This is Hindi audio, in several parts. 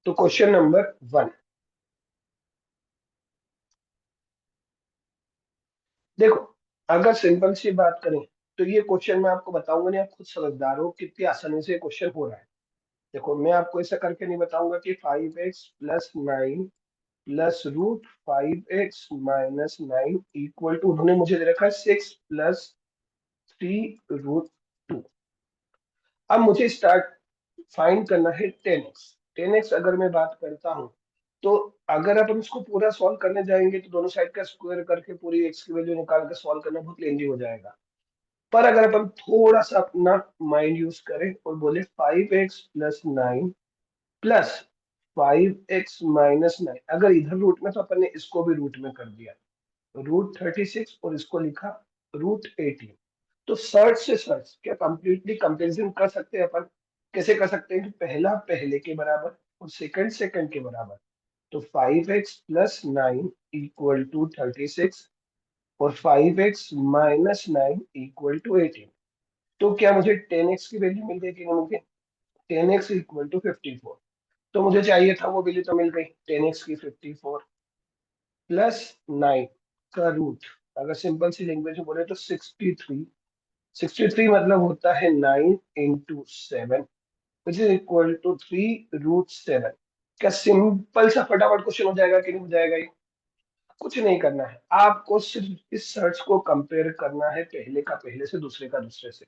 तो क्वेश्चन नंबर 1, देखो अगर सिंपल सी बात करें तो ये क्वेश्चन मैं आपको बताऊंगा नहीं, आप खुद समझदार हो कितनी आसानी से ये क्वेश्चन हो रहा है। देखो मैं आपको ऐसा करके नहीं बताऊंगा कि 5x+9 plus root 5x-9 equal to, उन्होंने मुझे दे रखा है 6+3√2। अब मुझे स्टार्ट फाइंड करना है 10x। 10x अगर मैं बात करता हूं तो अगर अपन इसको पूरा सॉल्व करने जाएंगे तो दोनों साइड का स्क्वायर करके पूरी x की वैल्यू निकाल के सॉल्व करना बहुत लेंदी हो जाएगा। पर अगर अपन थोड़ा सा अपना माइंड यूज करें और बोले 5x+9 प्लस 5x-9, अगर इधर रूट में तो अपन ने इसको भी रूट में कर दिया, √36 और इसको लिखा √18। तो सर्च से सर्च क्या कंप्लीटली कंपेरिजन कर सकते हैं अपन? कैसे कर सकते हैं कि पहला पहले के बराबर और सेकंड सेकंड के बराबर। तो 5x+9 इक्वल टू 36 और 5x-9 इक्वल टू 18। तो क्या मुझे 10x की वैल्यू मिल गई कि नहीं मुझे? 10x equal to 54। तो मुझे चाहिए था वो वैल्यू, तो मिल गई 10x की 54 प्लस 9 का रूट। अगर सिंपल सी लैंग्वेज में बोले तो 63। 63 मतलब होता है 9 × 7 विच इज इक्वल टू 3√7। क्या सिंपल सा फटाफट क्वेश्चन हो जाएगा कि नहीं हो जाएगा? ये कुछ नहीं करना है, आपको सिर्फ इस सर्च को कंपेयर करना है पहले का पहले से, दूसरे का दूसरे से।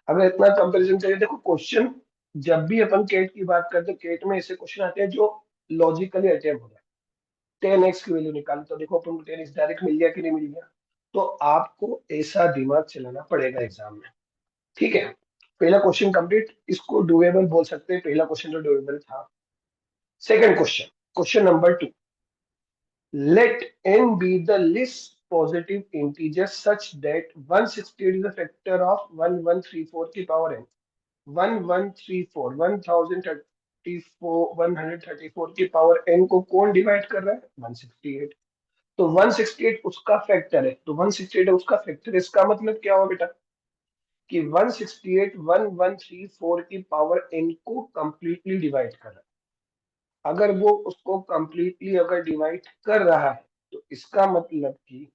अगर इतना कंपैरिजन चाहिए, देखो क्वेश्चन जब भी अपन केट की बात करते हैं, केट में ऐसे क्वेश्चन आते हैं जो लॉजिकली अटेम्प्ट हो जाए। 10x की वैल्यू निकाली तो देखो अपन को 10x डायरेक्ट मिल गया कि नहीं मिल गया? तो आपको ऐसा दिमाग चलाना पड़ेगा एग्जाम में। ठीक है, पहला क्वेश्चन कंप्लीट, इसको डुएबल बोल सकते हैं, पहला क्वेश्चन तो डुएबल था। Second question, question number 2, let n be the least positive integer such that 168 is a factor of 1134 की पावर n। 1134 1034 की पावर n को कौन डिवाइड कर रहा है? 168। तो 168 उसका फैक्टर है, तो 168 उसका फैक्टर, इसका मतलब क्या हुआ बेटा कि 168 1134 की पावर n को कंप्लीटली डिवाइड कर रहा है। अगर वो उसको कंप्लीटली अगर डिवाइड कर रहा है तो इसका मतलब कि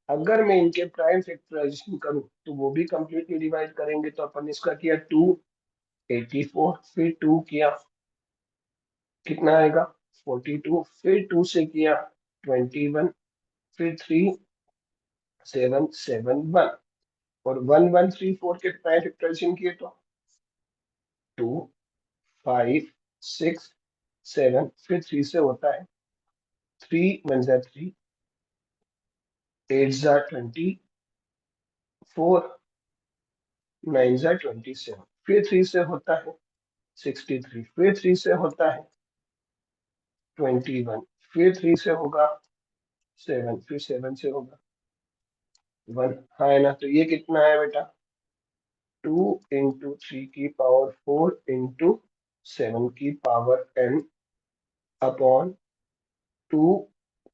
अगर मैं इनके प्राइम फैक्टराइजेशन करूं तो वो भी कंप्लीटली डिवाइड करेंगे। तो अपन ने इसका किया 284, फिर 2 किया कितना आएगा 42, फिर 2 से किया 21, फिर 3771 और 1134 के प्राइम फैक्टराइजेशन किए तो 2 5 6 7, फिर 3 से होता है 3 × 3 8 × 24 9 × 27, फिर 3 से होता है 63, फिर 3 से होता है 21, फिर 3 से होगा 7, फिर 7 से होगा 1। हाँ है ना? तो ये कितना है बेटा? 2 × 3 की पावर 4 × 7 की पावर n अपॉन 2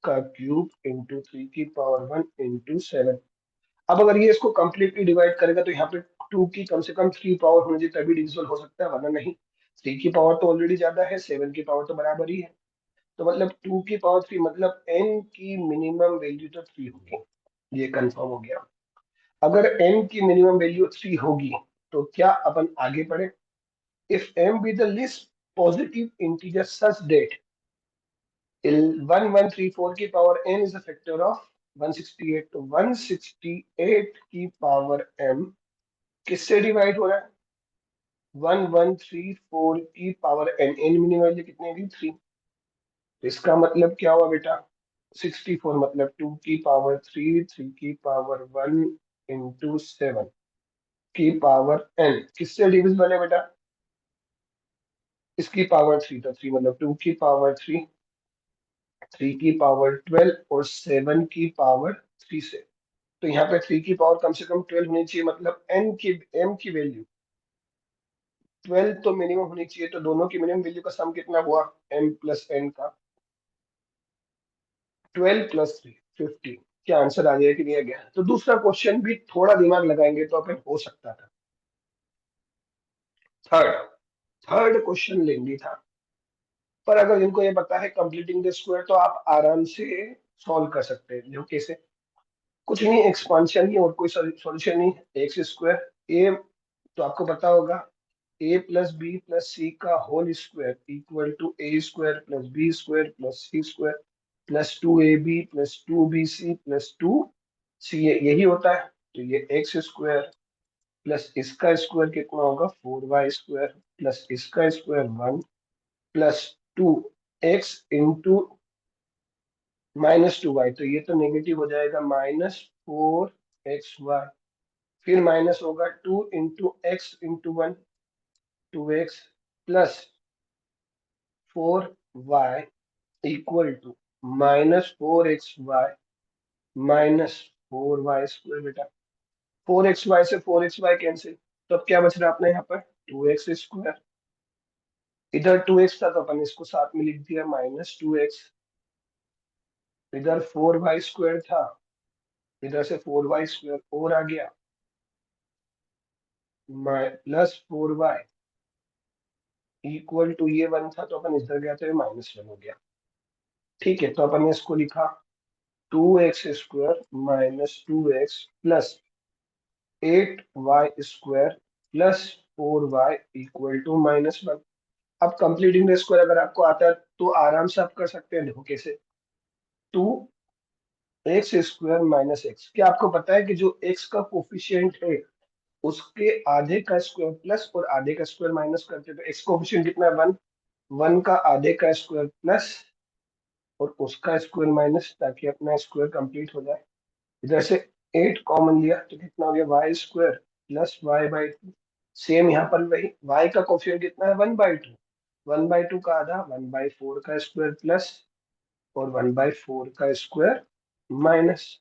का क्यूब इंटू 3 की पावर 1 × 7। अब अगर ये इसको कंप्लीटली डिवाइड करेगा तो यहाँ पे 2 की कम से कम 3 पावर होनी चाहिए, तभी डिविजिबल हो सकता है, वरना नहीं। 3 की पावर तो ऑलरेडी ज्यादा है, 7 की पावर तो बराबर ही है। तो मतलब 2 की पावर 3 मतलब n की मिनिमम वैल्यू तो 3 होगी, ये कंफर्म हो गया। अगर n की मिनिमम वैल्यू 3 होगी तो क्या अपन आगे बढ़े? If m be the least positive integer such that 1134 की power n is a factor of 168, तो 168 की पावर m किससे डिवाइड हो रहा है? 1134 की power n, n minimum value कितनी थी? 3। तो इसका मतलब क्या हुआ बेटा? 64 मतलब 2 की पावर 3, 3 की पावर 1 × 7 की पावर n किससे डिविजिबल है बेटा? इसकी पावर 3, तो 3 मतलब 2 की पावर 3, 3 की पावर 12 और 7 की पावर 3 से। तो यहाँ पे 3 की पावर कम से कम 12 होनी चाहिए, मतलब m की वैल्यू 12 तो मिनिमम होनी चाहिए। तो दोनों की मिनिमम वैल्यू का सम कितना हुआ? m प्लस n का 12 + 3 15। क्या आंसर आ गया कि नहीं आ गया? तो दूसरा क्वेश्चन भी थोड़ा दिमाग लगाएंगे तो अपन हो सकता था। थर्ड थर्ड क्वेश्चन लेंगे था। पर अगर इनको ये पता है कंप्लीटिंग द स्क्वायर तो आप आराम से सॉल्व कर सकते हैं। जो कैसे, कुछ नहीं, एक्सपांशन ही और कोई सॉल्यूशन नहीं है। एक्स स्क्वायर ए, तो आपको पता होगा A plus B plus C का whole square equal to A square plus B square plus C square plus 2ab plus 2bc plus 2ca, यही होता है। तो ये एक्स स्क्वायर प्लस इसका स्क्वायर कितना होगा 4y स्क्वायर प्लस इसका square 1 plus 2x into -2y, तो ये तो नेगेटिव हो जाएगा -4xy, फिर माइनस होगा 2 into x into 1, 2x plus 4y equal to -4xy minus 4y square. बेटा 4xy से 4xy कैंसिल, तो अब क्या बच रहा है अपने यहाँ पर 2x स्क्वायर, इधर 2x था तो अपन इसको साथ में लिख दिया -2x, इधर 4y स्क्वायर था, इधर से 4y स्क्वायर और आ गया प्लस 4y इक्वल टू ये 1 था तो अपन इधर गया तो ये -1 हो गया। ठीक है, तो अपन ने इसको लिखा 2x square minus 2x plus 8y square plus 4y equal to -1। अब कंप्लीटिंग द स्क्वायर अगर आपको आता है तो आराम से आप कर सकते हैं। देखो कैसे, 2x स्क्वायर माइनस एक्स, क्या आपको पता है कि जो x का कोफिशिएंट है उसके आधे का स्क्वायर प्लस और आधे का स्क्वायर माइनस करते हैं तो x कोफिशिएंट कितना है 1, 1 का आधे का स्क्वायर प्लस और उसका स्क्वायर माइनस, ताकि अपना स्क्वायर कंप्लीट हो जाए। इधर से 8 कॉमन लिया तो कितना हो गया y square plus y/2। Same यहाँ पर वही, y का कोफिशिएंट कितना है 1/2, 1/2 का आधा 1/4 का स्क्वायर प्लस और 1/4 का स्क्वायर माइनस,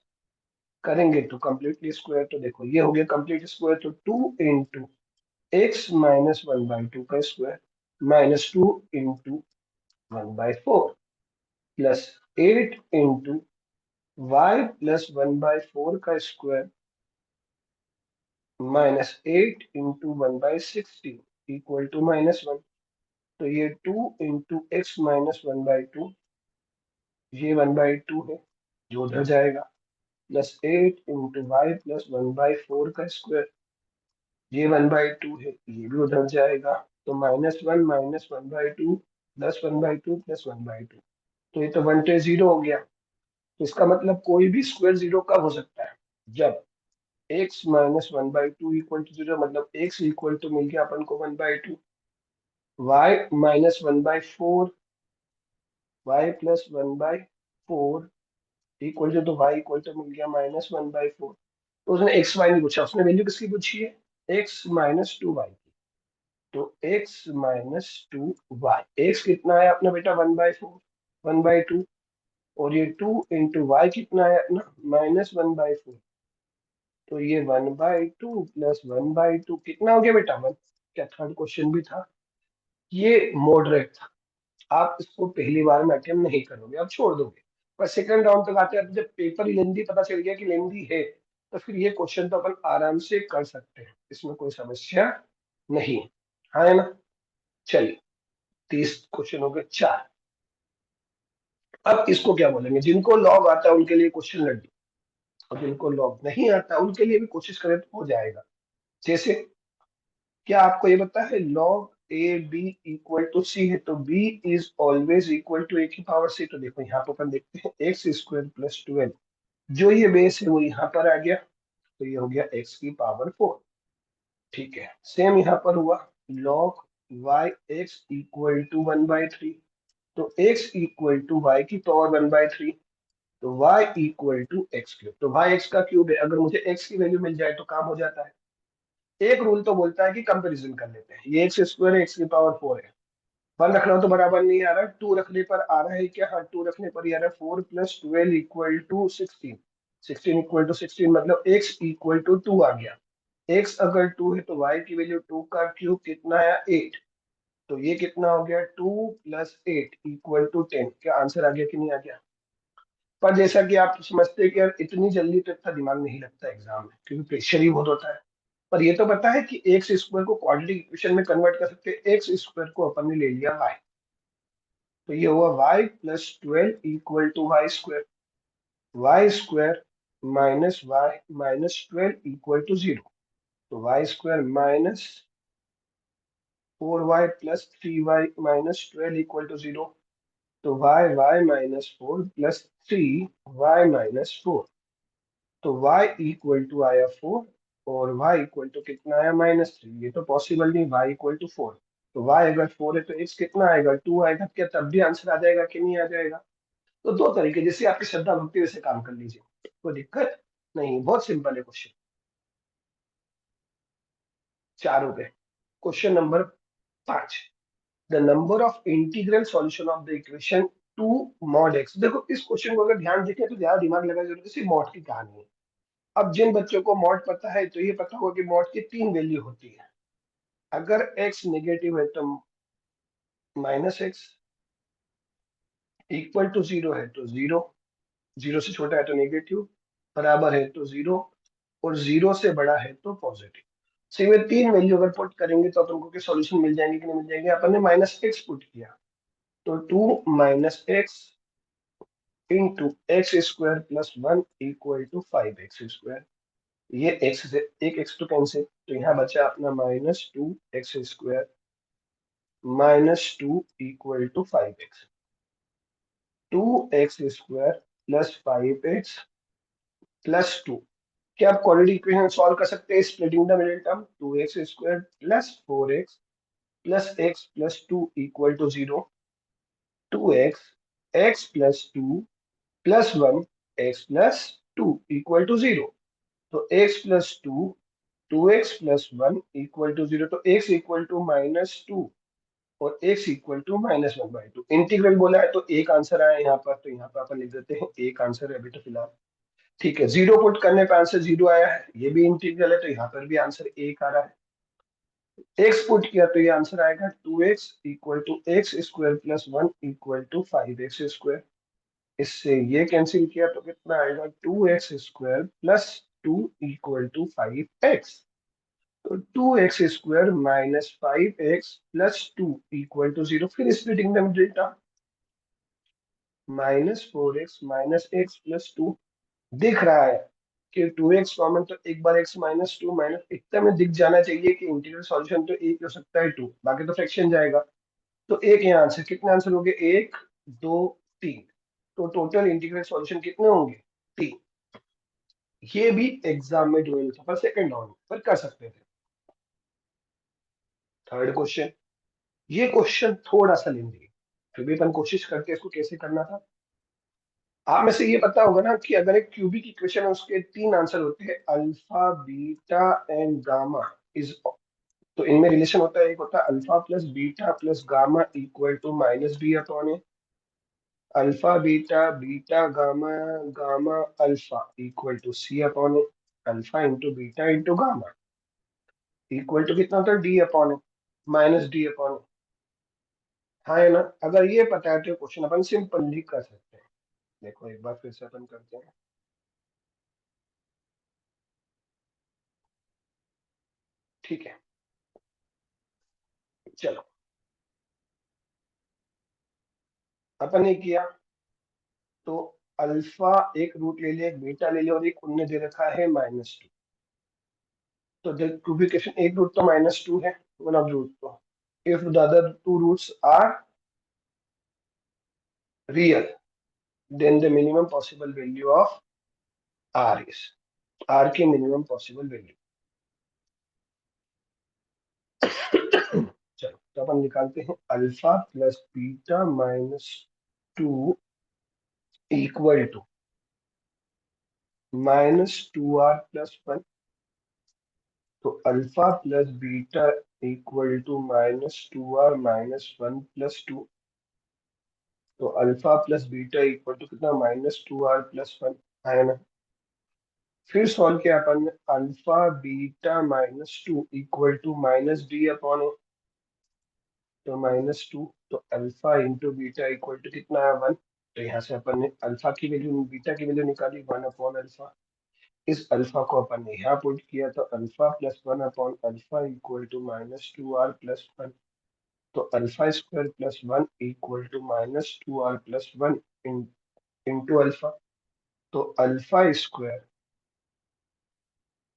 करेंगे तो कंप्लीटली स्क्वायर। तो देखो ये हो गया कंप्लीट स्क्वायर, तो 2 इंटू x माइनस 1/2 का square minus 2 into 1/4 plus 8 into y plus 1/4 का स्क्वायर -8 इंटू 1/16 इक्वल टू -1। तो ये 2 इंटू x माइनस 1/2, ये 1/2 है जो उधर जाएगा, प्लस 8 इंटू y प्लस 1/4 का स्क्वायर, ये 1/2 है ये भी उधर जाएगा। तो -1 - 1/2 प्लस 1/2 प्लस 1/2, तो ये तो 1 to 0 हो गया। तो इसका मतलब कोई भी स्क्वायर जीरो कब हो सकता है, जब x माइनस 1/2 इक्वल टू 0, मतलब x इक्वल टू मिल गया अपन को 1/2, y minus 1/4, y plus 1/4 equal to, तो y इक्वल टू मिल गया -1/4। तो उसने एक्स वाई नहीं पूछा, उसने वैल्यू किसकी पूछी है x-2y की। तो x-2y, x कितना है अपना बेटा 1/4, 1/2, और ये 2 इंटू y कितना है अपना -1/4, तो ये 1/2 प्लस 1/2 कितना हो गया बेटा 1। क्या थर्ड क्वेश्चन भी था, ये मॉडरेट था, आप इसको पहली बार में अटेम्प्ट नहीं करोगे, आप छोड़ दोगे। पर सेकंड राउंड तक आते हैं, जब पेपर ही लेंदी पता चल गया कि लेंदी है, तो फिर ये क्वेश्चन तो अपन आराम से कर सकते हैं, इसमें कोई समस्या नहीं है। हाँ है ना, चलिए 30 क्वेश्चन हो गए 4। अब इसको क्या बोलेंगे, जिनको लॉग आता है उनके लिए क्वेश्चन लग, और जिनको लॉग नहीं आता उनके लिए भी कोशिश करें तो हो जाएगा। जैसे, क्या आपको ये पता है log a b equal to c है, तो b is always equal to a की पावर सी। तो देखो यहाँ पर अपन देखते हैं एक्स स्क्वायर प्लस 12, जो ये बेस है वो यहाँ पर आ गया, तो ये हो गया एक्स की पावर 4। ठीक है, सेम यहाँ पर हुआ log Y X equal to 1/3, तो x इक्वल टू वाई की पावर 1/3, तो y equal to X cube, तो y x का क्यूब है। अगर मुझे x की वैल्यू मिल जाए तो काम हो जाता है। एक रूल तो बोलता है कि कंपैरिजन कर लेते हैं, ये एक्स स्क्वायर है, एक्स की पावर 4 है, 1 रख रहा हूं तो बराबर नहीं आ रहा, 2 रखने पर आ रहा है क्या, हाँ 2 रखने पर ही आ रहा है। 4 plus 12 equal to 16, 16 equal to 16 मतलब x इक्वल टू 2 आ गया। x अगर 2 है तो y की वैल्यू 2 का क्यूब कितना आया 8, तो ये कितना हो गया 2 प्लस 8 इक्वल टू 10। क्या आंसर आ गया कि नहीं आ गया। पर जैसा कि आप समझते हैं कि यार इतनी जल्दी तो इतना दिमाग नहीं लगता एग्जाम में, क्योंकि प्रेशर ही बहुत होता है। पर ये तो पता है कि एक्स स्क्वायर को क्वाड्रेटिक इक्वेशन में कन्वर्ट कर सकते हैं, एक्स स्क्वायर को अपन ने ले लिया वाई, तो ये हुआ y plus 12 equal to Y square minus 12 equal to 0। तो Y square minus 4y plus 3y minus 12 equal to 0। तो y minus 4 plus 3y minus 4। तो y इक्वल टू आया 4 और y इक्वल टू कितना आया -3। ये तो पॉसिबल नहीं, y इक्वल टू 4। तो y अगर 4 है तो x कितना आएगा 2 आएगा। क्या तब भी आंसर आ जाएगा कि नहीं आ जाएगा? तो दो तरीके, जैसे आपकी श्रद्धा भक्ति वैसे काम कर लीजिए, कोई दिक्कत नहीं, बहुत सिंपल है क्वेश्चन। चारों पे। Question number 5, the number of integral solution of the equation 2 mod x। देखो इस क्वेश्चन को अगर ध्यान देखें तो ज्यादा दिमाग लगाना जरूरी है, जैसे मॉड की कहानी है। अब जिन बच्चों को मॉड पता है तो ये पता होगा कि मॉड की 3 वैल्यू होती है। अगर x नेगेटिव है तो -x, इक्वल टू 0 है तो 0, 0 से छोटा है तो नेगेटिव, बराबर है तो 0, और 0 से बड़ा है तो पॉजिटिव। सो ये 3 वैल्यू अगर पुट करेंगे तो अपन को सॉल्यूशन मिल जाएंगे कि नहीं मिल जाएंगे। अपन ने -x पुट किया तो 2 minus X into X square plus 1 equal to 5x²। ये x से एक x तो कैंसिल, तो यहाँ बचा अपना -2x² -2 equal to 5x। 2x² plus 5x plus 2। क्या आप क्वाड्रेटिक इक्वेशन सॉल्व कर सकते हैं splitting the middle term? 2x² plus 4x plus x plus 2 equal to 0। 2x x plus 2 plus 1 x plus 2 equal to 0। तो x plus 2 2x plus 1 equal to 0। तो x इक्वल टू -2 और x इक्वल टू -1/2। इंटीग्रल बोला है तो एक आंसर आया यहाँ पर, तो यहाँ पर अपन लिख देते हैं एक आंसर है अभी तो फिलहाल। ठीक है, 0 पुट करने पर आंसर 0 आया है, ये भी इंटीग्रल है तो यहाँ पर भी आंसर एक आ रहा है। x पुट किया तो ये आंसर आएगा 2x equal to x² plus 1 equal to 5x²। इससे ये कैंसिल किया तो कितना आएगा 2x² plus 2 equal to 5x। तो 2x² minus 5x plus 2 equal to 0। फिर splitting the middle term, -4x minus x plus 2। दिख रहा है कि 2x कॉमन, तो एक बार x -2 माइनस, इतना में दिख जाना चाहिए कि इंटीग्रल सॉल्यूशन तो एक हो सकता है 2, बाकी तो फ्रैक्शन जाएगा। तो एक यहाँ आंसर, कितने आंसर हो गए 1 2 3। तो टोटल इंटीग्रल सॉल्यूशन कितने होंगे 3। ये भी एग्जाम में डुअल था पर सेकंड राउंड पर कर सकते थे। थर्ड क्वेश्चन, ये क्वेश्चन थोड़ा सा लेंदी है, फिर भी अपन कोशिश करते हैं इसको कैसे करना था। आप में से ये पता होगा ना कि अगर एक क्यूबिक इक्वेशन है उसके 3 आंसर होते हैं, alpha beta and gamma is, तो इनमें रिलेशन होता है, एक होता है alpha plus beta plus gamma equal to -b/a। Alpha beta beta gamma gamma alpha equal to c/a। Alpha into beta into gamma equal to कितना होता है d/a, -d/a। हाँ है ना? अगर ये पता है तो क्वेश्चन अपन सिंपली कर सकते हैं। देखो एक बार फिर से अपन करते हैं। ठीक है, चलो अपन ने किया तो अल्फा एक रूट ले लिया, एक बीटा ले लिया और एक उनने दे रखा है -2। तो क्यूबिकेशन एक रूट तो -2 है, वन ऑफ रूट तो, if the other two roots are real then the minimum possible value of R is, R की मिनिमम पॉसिबल वैल्यू। चलो तो अपन निकालते हैं alpha plus beta -2 equal to -2r+1। तो alpha plus beta equal to -2r-1+2। तो alpha plus beta equal to कितना -2r+1 है ना। फिर सॉल्व किया अपन ने, alpha beta -2 equal to -d/a। तो -2, तो alpha into beta equal to कितना है 1। तो यहाँ से अपन ने अल्फा की वैल्यू बीटा की वैल्यू निकाली 1/अल्फा। इस अल्फा को अपन ने यहाँ पुट किया तो अल्फा प्लस 1/अल्फा इक्वल टू -2r+1। तो alpha square plus 1 equal to -2r+1 into alpha. तो alpha square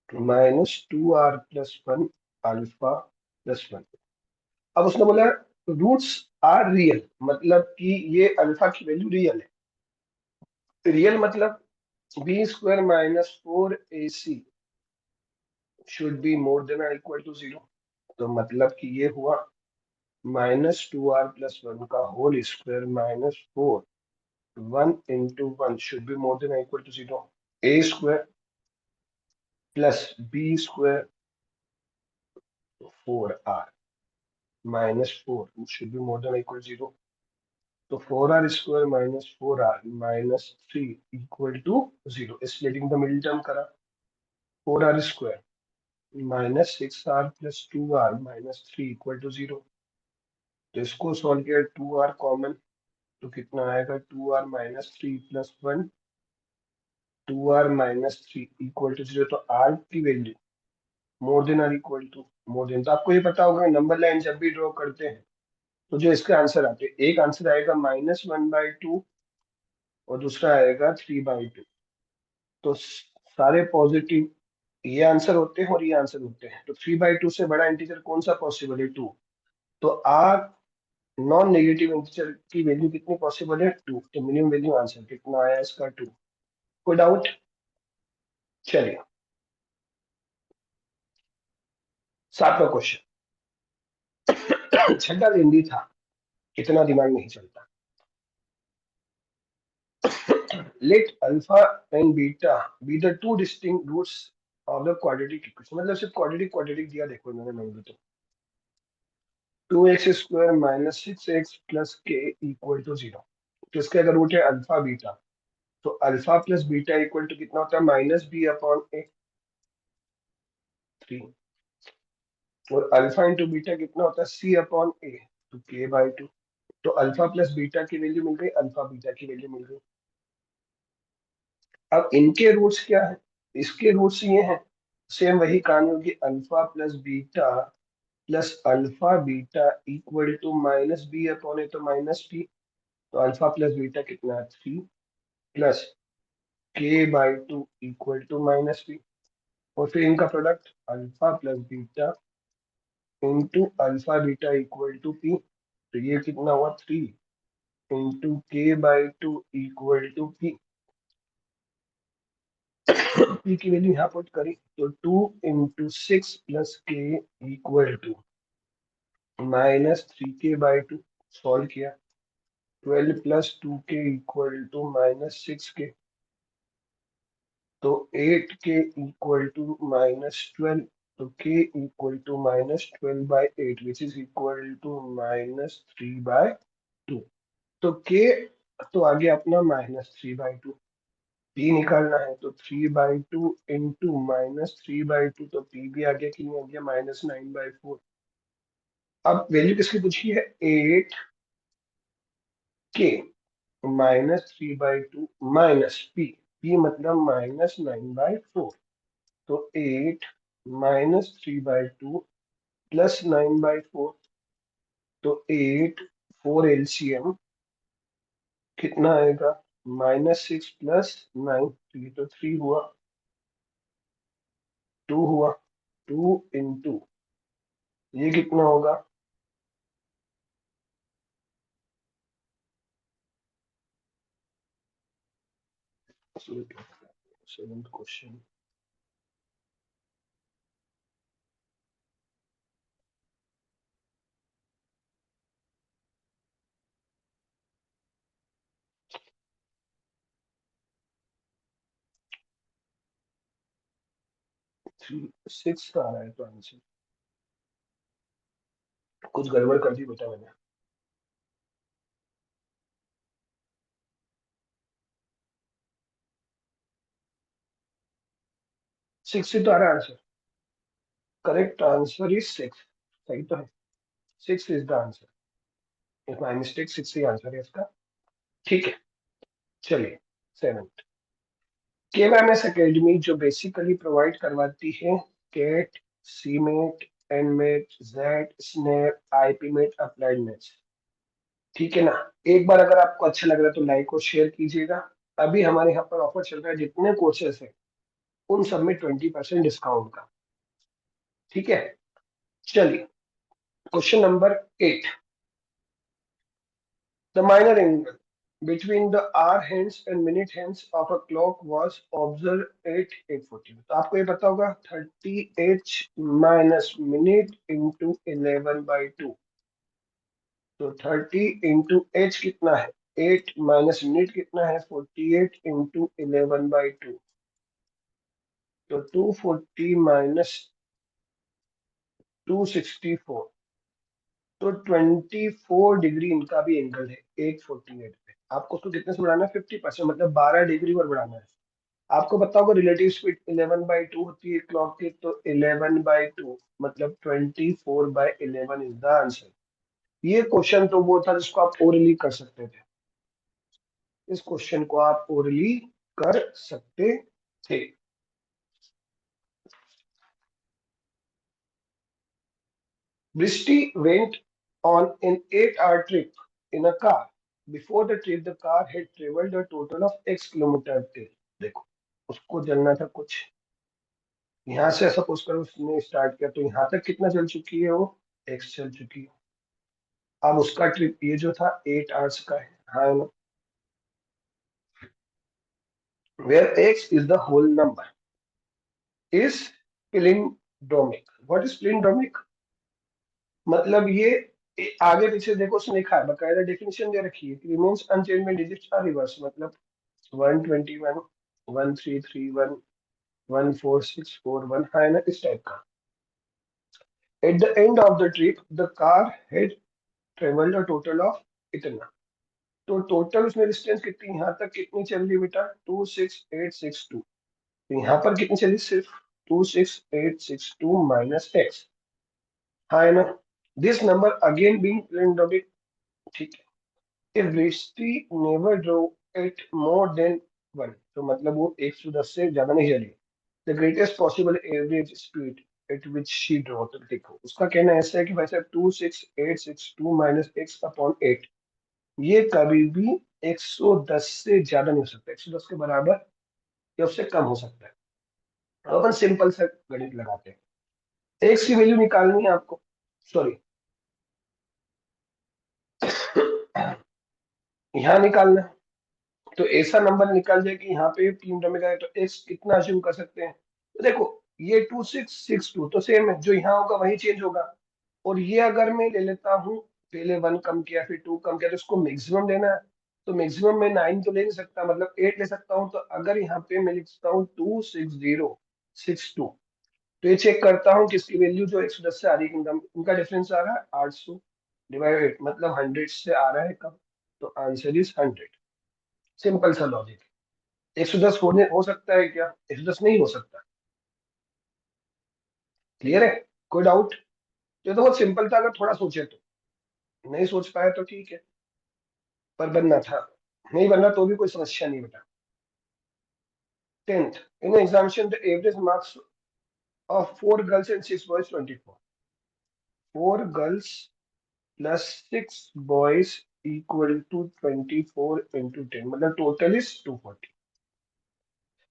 -2r+1 alpha plus 1। अब उसने बोला रूट्स आर रियल, मतलब कि ये अल्फा की वैल्यू रियल है। रियल मतलब b² -4ac should be more than और इक्वल टू 0। तो मतलब कि ये हुआ -2r+1 का whole square -4 1 × 1 should be more than equal to 0। a² + b² 4r -4 should be more than or equal to 0. तो 4r² -4r -3 equal to 0। Splitting the middle term करा, 4r² -6r + 2r -3 equal to 0। तो इसको सॉल्व किया, 2r कॉमन, तो कितना आएगा 2r -3 + 1 2r -3 इक्वल टू 0। तो r की वैल्यू मोर देन और इक्वल टू, मोर देन। तो आपको ये पता होगा नंबर लाइन जब भी ड्रॉ करते हैं तो जो इसके आंसर आते हैं, एक आंसर आएगा -1/2 और दूसरा आएगा 3/2। तो सारे पॉजिटिव ये आंसर होते हैं और ये आंसर होते हैं। तो 3/2 से बड़ा इंटीजर कौन सा पॉसिबल है? 2। तो आर नॉन नेगेटिव इंटीजर की वैल्यू कितनी पॉसिबल है? 2। तो मिनिमम वैल्यू आंसर कितना आया इसका? 2। कोई डाउट? चलिए 7वां क्वेश्चन। छठा लेंदी था, इतना दिमाग नहीं चलता। Let alpha and beta be the two distinct roots of the quadratic equation। मतलब सिर्फ क्वाड्रेटिक दिया, देखो इन्होंने नहीं भी। तो 2x² - 6x + k इक्वल टू 0। तो इसका अगर रूट है अल्फा बीटा, तो alpha plus beta equal to कितना होता है? -b/a 3। और अल्फा इंटू बीटा कितना होता है? c/a, तो k/2। तो अल्फा प्लस बीटा की वैल्यू मिल गई, अल्फा बीटा की वैल्यू मिल गई। अब इनके रूट्स क्या है? इसके रूट्स ये हैं, सेम वही कहानी होगी, alpha plus beta plus alpha beta equal to -b/a, तो -b। तो अल्फा प्लस बीटा कितना है? 3 plus k/2 equal to -b। और फिर इनका product alpha plus beta into alpha beta equal to p। तो ये कितना हुआ? 3 into k/2 equal to p। p की वैल्यू यहाँ पुट करी, तो 2 × 6 + k इक्वल टू -3k/2। सॉल्व किया, 12 + 2k इक्वल टू -6k। तो 8k इक्वल टू -12। तो k इक्वल टू -12/8 विच इज इक्वल टू -3/2। तो k तो आ गया अपना -3/2। p निकालना है, तो 3/2 इंटू -3/2, तो p भी आ गया कि नहीं आ गया? -9/4। अब वैल्यू किसकी पूछी है? 8k -3/2 माइनस p मतलब -9/4। तो 8 -3/2 प्लस 9/4। तो 8 4 एलसीएम कितना आएगा? -6 + 9, ये तो 3 हुआ, 2 हुआ, 2 इंटू ये कितना होगा? Seventh question. 6 का आ रहा है तो आंसर कुछ गड़बड़ कर दी बेटा मैंने। 6 से तो आ रहा है आंसर। Correct answer is 6। सही तो है, 6 is the answer. If my mistake, 6 ही आंसर है इसका। ठीक है, चलिए 7th। केवाईएमएस एकेडमी जो बेसिकली प्रोवाइड करवाती है कैट, सीमेट, एनमेट, जेड, स्नैप, आईपीमेट, अप्लाइड मैथ्स। ठीक है ना। एक बार अगर आपको अच्छा लग रहा है तो लाइक और शेयर कीजिएगा। अभी हमारे यहाँ पर ऑफर चल रहा है, जितने कोर्सेस हैं उन सब में 20% डिस्काउंट का। ठीक है, चलिए question number 8। The minor angle between the hour hands and minute hands of a clock was observed at 8:40। तो आपको ये पता होगा 30h माइनस मिनट इंटू 11/2। तो 30 इंटू एच कितना है 8 माइनस मिनट कितना है 48 इंटू 11/2। तो 240 माइनस 264। तो 24 डिग्री इनका भी एंगल है 848 पे। आपको उसको कितने से बढ़ाना है 50%, मतलब 12 डिग्री और बढ़ाना है। आपको पता होगा रिलेटिव स्पीड 11/2 होती है क्लॉक की, तो 11/2 मतलब 24/11 इज द आंसर। ये क्वेश्चन तो वो था जिसको आप ओरली कर सकते थे। इस क्वेश्चन को आप ओरली कर सकते थे। Bristy went on an 8-hour trip in a car. Before the trip, the car had traveled a total of X kilometre till। देखो उसको चलना था कुछ, यहाँ से सपोज करो उसने स्टार्ट किया तो यहाँ तक कितना चल चुकी है वो X चल चुकी है। अब उसका ट्रिप ये जो था 8 आवर्स का है, हाँ ना। Where X is the whole number is palindromic। What is palindromic? मतलब ये आगे पीछे देखो उसने लिखा है, बकायदा डेफिनेशन दे रखी है। रिमेन्स अनचेंज में डिजिट्स आर रिवर्स, मतलब 121 1331 14641 है ना, इस टाइप का। At the end of the trip the car had travelled a total of इतना। तो टोटल उसमें डिस्टेंस कितनी, यहाँ तक कितनी चल रही बेटा 26862। तो यहाँ पर कितनी चली सिर्फ 26862 माइनस एक्स, है ना। This number again being random. ठीक है। If Drishti never drove it more than 1, तो मतलब वो 110 से ज्यादा नहीं चली। The greatest possible average speed at which she drove. तो देखो उसका कहना ऐसा है कि भाई साहब 26862 माइनस एक्स अपॉन 8 ये कभी भी 110 से ज्यादा नहीं हो सकता, 110 के बराबर या उससे कम हो सकता है। अब अपन सिंपल सा गणित लगाते हैं। एक्स की वैल्यू निकालनी है आपको, सॉरी यहाँ निकालना है। तो ऐसा नंबर निकल जाए कि यहाँ पे तीन टर्म में तो एक्स कितना अज्यूम कर सकते हैं। तो देखो ये 2662 तो सेम है, जो यहाँ होगा वही चेंज होगा। और ये अगर मैं ले लेता हूँ, पहले 1 कम किया फिर 2 कम किया, तो इसको मैक्सिमम लेना है। तो मैक्सिमम में 9 तो ले नहीं सकता, मतलब 8 ले सकता हूँ। तो अगर यहाँ पे मैं लिखता हूँ 26062, तो ये चेक करता हूँ किसकी वैल्यू जो 110 से आ रही है, इनका डिफरेंस आ रहा है 800 डिवाइड 8, मतलब 100 से आ रहा है कम। तो आंसर इज 100। सिंपल सा लॉजिक। 110 होने हो सकता है क्या, 110 नहीं हो सकता। क्लियर है, कोई डाउट। ये तो बहुत सिंपल था, अगर थोड़ा सोचे तो। नहीं सोच पाए तो ठीक है, पर बनना था। नहीं बनना तो भी कोई समस्या नहीं बेटा। 10th in an examination the average marks of 4 girls and 6 boys 24। 4 girls plus 6 boys equal to 24 into 10, मतलब total is 240।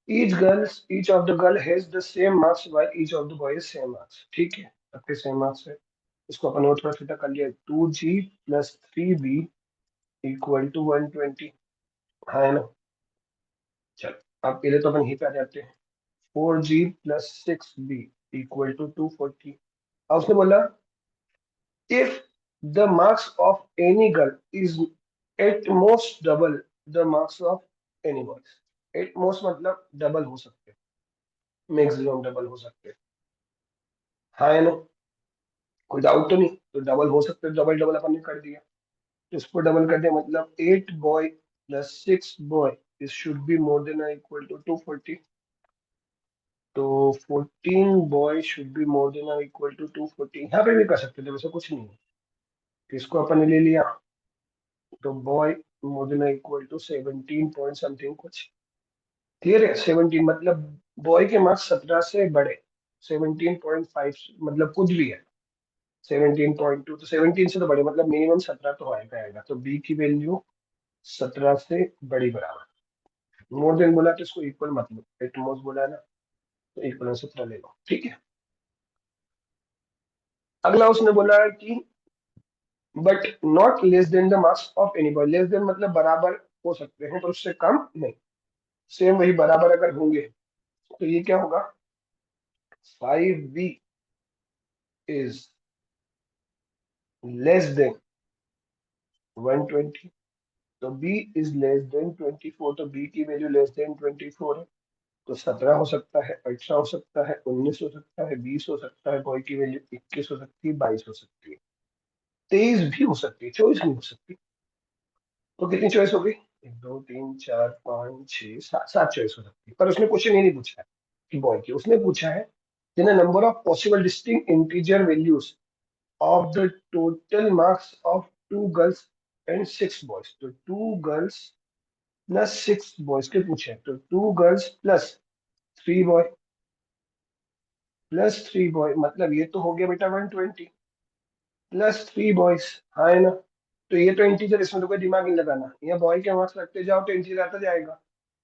each of the girl has the same marks while each of the boys same marks। ठीक है, सबके सेम मार्क्स है। इसको अपन और थोड़ा छोटा कर लिया 2G plus 3B equal to 120, है ना। चलो अब पहले तो अपन यहीं पे आ जाते हैं। 4G plus 6B equal to 240। अब उसने बोला if the marks of any girl is at most double the marks of any boys. At most मतलब डबल हो सकते हैं, मैक्सिमम डबल हो सकते हैं, है ना। कोई डाउट तो नहीं, तो डबल हो सकते, डबल डबल अपन ने कर दिया। तो इसको डबल कर दिया, मतलब 8 boy plus 6 boy is should be more than equal to 240। तो 14 boy should be more than equal to 240। यहाँ पे भी कर सकते थे, वैसे कुछ नहीं है। तो इसको अपन ने ले लिया, तो boy more than equal to 17 point something कुछ। क्लियर है, 17 मतलब बॉय के मार्क्स 17 से बड़े, 17.5 मतलब कुछ भी है 17.2, तो 17 से तो बड़े मतलब मिनिमम 17 तो आएगा तो बी की वैल्यू 17 से बड़ी बराबर। मोर देन बोला तो इसको इक्वल मत लो, एट मोस्ट बोला है ना, तो इक्वल 17 ले लो, ठीक है। अगला उसने बोला है कि but not less than the marks of any boy, less than मतलब बराबर हो सकते हैं पर उससे कम नहीं, सेम वही बराबर अगर होंगे तो ये क्या होगा 5b इज लेस देन 120, तो b इज लेस देन 24, तो b की वैल्यू लेस देन 24 है, तो 17 हो सकता है, 18 हो सकता है, 19 हो सकता है, 20 हो सकता है, बॉय की वैल्यू 21 हो सकती है, 22 हो सकती है, 23 भी हो सकती है, 24 नहीं हो सकती। तो कितनी चॉइस हो गई, 1 2 3 4 5 6 7, 7 चॉइस हो सकती है, पर उसने क्वेश्चन ये नहीं पूछा है कि बॉय की, उसने पूछा है the number of possible distinct integer values of the total marks of 2 girls and 6 boys, तो 2 गर्ल्स प्लस 6 बॉयज के पूछे हैं, तो 2 गर्ल्स +3 बॉय +3 बॉय मतलब ये तो हो गया बेटा 120 +3 बॉयज, हाँ है ना। तो ये तो इंटीजर, इसमें तो कोई दिमाग नहीं लगाना, ये बॉय के मार्क्स रखते जाओ तो इंटीजर आता जाएगा।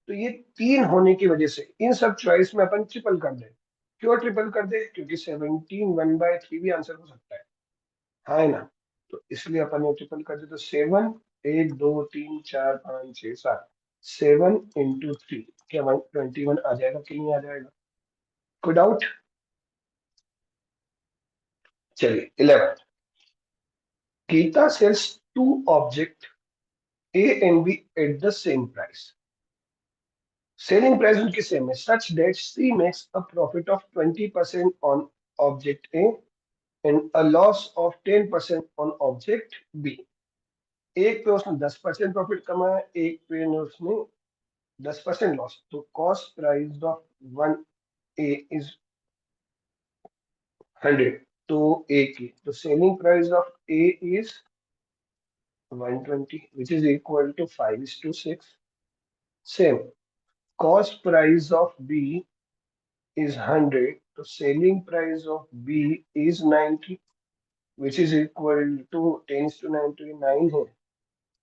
तो ये 3 होने की वजह से इन सब चॉइस में अपन ट्रिपल कर दे। क्यों ट्रिपल कर दे, क्योंकि 17 1/3 भी आंसर हो सकता है, हाँ है ना। तो इसलिए अपन ये ट्रिपल कर दे, तो 7 1 2 3 4 5 6 7, 7 × 3 क्या 121 आ जाएगा कि नहीं आ जाएगा, कोई डाउट। चलिए 11, Gita sells 2 object A and B at the same price. Selling price उनकी सेम है, such that C makes a profit of 20% on object A and a loss of 10% on object B. एक पे उसने 10% प्रॉफिट कमाया, एक पे उसने 10% लॉस, तो cost price of one A is 100, तो ए की तो selling price of A is 120 which is equal to 5:6. Same, cost price of B is 100, so selling price of B is 90 which is equal to 10:99 है,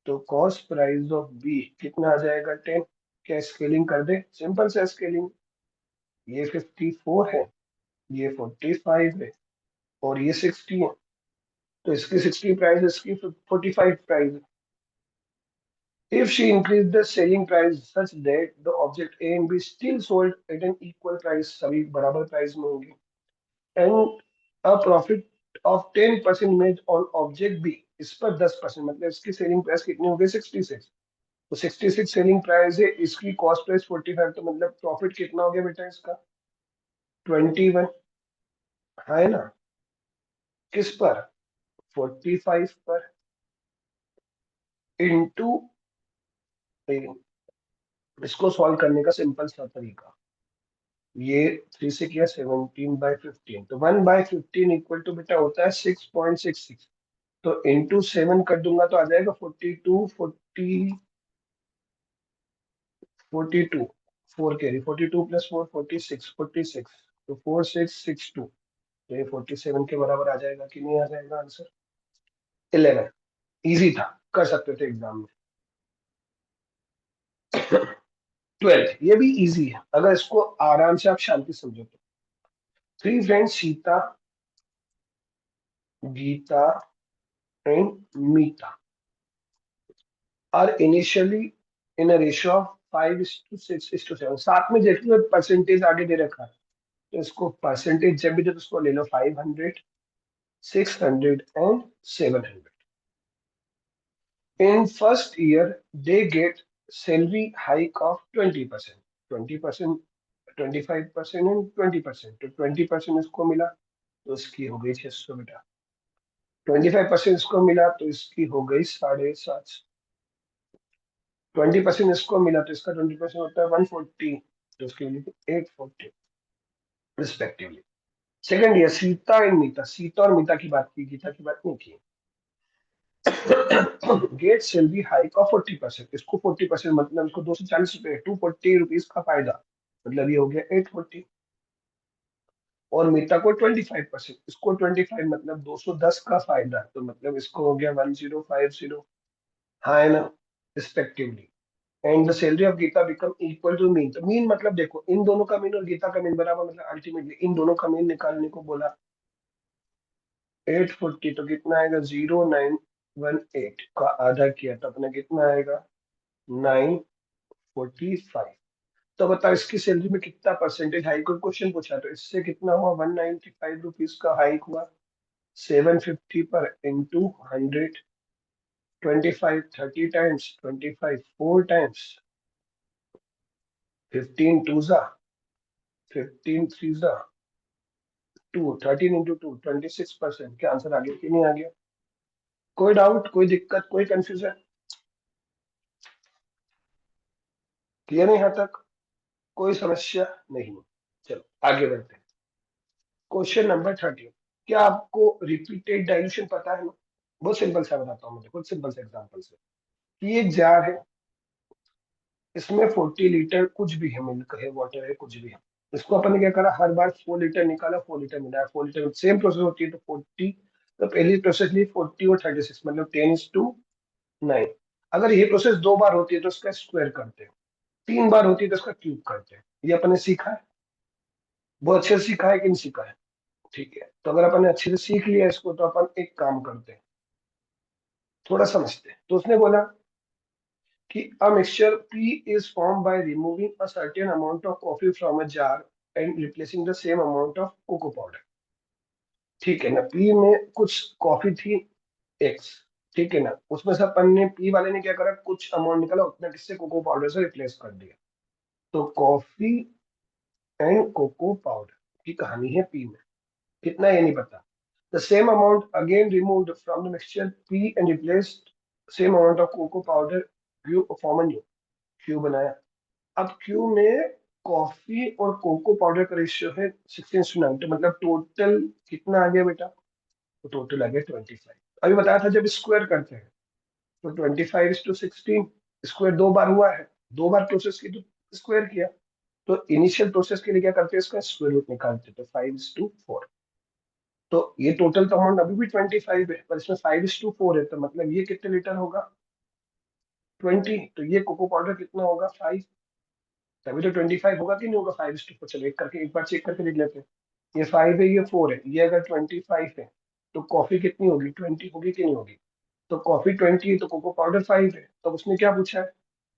तो कॉस्ट प्राइस ऑफ बी कितना आ जाएगा 10, क्या स्केलिंग कर दे, सिंपल से स्केलिंग, ये 54 है, ये 45 है और ये 60 है, तो इसकी 60 प्राइस, इसकी 45 price. If she increased the selling price such that the object A and B still sold at an equal price, सभी बराबर प्राइस में होंगे, and a profit of 10% made on object B, इस पर 10% मतलब इसकी सेलिंग प्राइस कितनी हो गई 66, तो 66 सेलिंग प्राइस है, इसकी कॉस्ट प्राइस 45, तो मतलब प्रॉफिट कितना हो गया बेटा इसका 21, है ना, किस पर 45 पर इंटू, इसको सॉल्व करने का सिंपल सा तरीका, ये 3 से किया 17/15, तो 1/15 इक्वल टू बेटा होता है 6.66, तो इंटू 7 कर दूंगा तो आ जाएगा 42 42 4 कैरी 42 + 4 46 तो 4662, तो ये 47 के बराबर आ जाएगा कि नहीं आ जाएगा आंसर। 11 इजी था, कर सकते थे एग्जाम में। 12 ये भी इजी है अगर इसको आराम से आप शांति समझो तो। 3 friends Sita, Gita and Mita are initially in a ratio of 5:6:7, साथ में जैसे परसेंटेज आगे दे रखा है तो इसको परसेंटेज जब भी दे तो उसको ले लो 500 600 and 700। In first year, they get salary hike of 20%, 20%, 25% and 20%, तो 20% इसको मिला तो इसकी हो गई 600 बेटा, 25% इसको मिला तो इसकी हो गई 750, 20% इसको मिला तो इसका 20% होता है 140, तो इसके लिए 840 respectively. Second year Sita and Mita, Sita और मीता की बात की, गीता की बात नहीं की। गेट सैलरी हाइक ऑफ 40%, इसको 40% मतलब इसको 240 रुपए 240 रुपीज का फायदा, मतलब ये हो गया 840। और मीता को 25%, इसको 25 मतलब 210 का फायदा, तो मतलब इसको हो गया 1050, हाँ है ना, respectively. And the salary of Gita become equal to mean, तो मीन मतलब देखो इन दोनों का मीन और गीता का मीन बराबर, मतलब अल्टीमेटली इन दोनों का मीन निकालने को बोला। 840 तो कितना आएगा, 0918 का आधा किया तो अपने कितना आएगा, 945। तो बताओ इसकी सैलरी में कितना परसेंटेज हाइक, और क्वेश्चन पूछा तो इससे कितना हुआ, 195 रुपीज का हाइक हुआ। 750 पर इंटू 100, 25 30 टाइम्स, 25 4 टाइम्स, 15 टू जा, 15 थ्री जा 2, 13 इंटू 2, 26%। क्या आंसर आ गया कि नहीं आ गया? कोई डाउट, कोई दिक्कत, कोई कंफ्यूजन? क्लियर है यहाँ तक? कोई समस्या नहीं? चलो आगे बढ़ते हैं। Question number 13। क्या आपको रिपीटेड डाइल्यूशन पता है ना? बहुत सिंपल सा बताता हूँ मैं, देखो सिंपल से एग्जांपल से। कि एक जार है, इसमें 40 लीटर कुछ भी है, मिल्क है, वाटर है, कुछ भी है। इसको अपन ने क्या करा, हर बार 4 लीटर निकाला, 4 लीटर मिला, 4 लीटर सेम प्रोसेस होती है तो 40, तो पहली प्रोसेस ली 40 और 36, मतलब 10:9। अगर ये प्रोसेस 2 बार होती है तो उसका स्क्वायर करते हैं, 3 बार होती है तो उसका क्यूब करते हैं। ये अपन ने सीखा है, बहुत अच्छे से सीखा है कि नहीं सीखा है? ठीक है, तो अगर अपन ने अच्छे से सीख लिया इसको तो अपन एक काम करते हैं, थोड़ा समझते हैं। तो उसने बोला कि a mixture P is formed by removing a certain amount of coffee from a jar and replacing the same amount of cocoa powder। ठीक है ना, P में कुछ कॉफी थी X, ठीक है ना, उसमें से अपन ने P वाले ने क्या करा, कुछ अमाउंट निकाला, उतना किससे, कोको पाउडर से रिप्लेस कर दिया। तो कॉफी एंड कोको पाउडर की कहानी है P में, कितना ये नहीं पता। The same amount again removed from the mixture P and replaced same amount of cocoa powder, Q form new, Q बनाया। अब क्यू में कॉफी और कोको पाउडर का रेशियो है 16:9, तो मतलब टोटल कितना आ गया बेटा, तो टोटल आ गया 25। अभी बताया था जब स्क्वायर करते हैं तो 25:16, स्क्वायर 2 बार हुआ है, 2 बार प्रोसेस की तो स्क्वायर किया। तो इनिशियल प्रोसेस के लिए क्या करते हैं, इसका स्क्वायर रूट निकालते हैं, तो 5:4। तो ये टोटल तो अमाउंट अभी भी 25 है, पर इसमें 5:4 है, तो मतलब ये कितने लीटर होगा, 20। तो ये कोको पाउडर कितना होगा, 5। तभी तो 25 होगा कि नहीं होगा, 5:4। चलो एक करके एक बार चेक करके देख लेते हैं। ये 5 है, ये 4 है, ये अगर 25 है तो कॉफी कितनी होगी, 20 होगी कि नहीं होगी? तो कॉफी 20 है तो कोको पाउडर 5 है। तो उसने क्या पूछा है,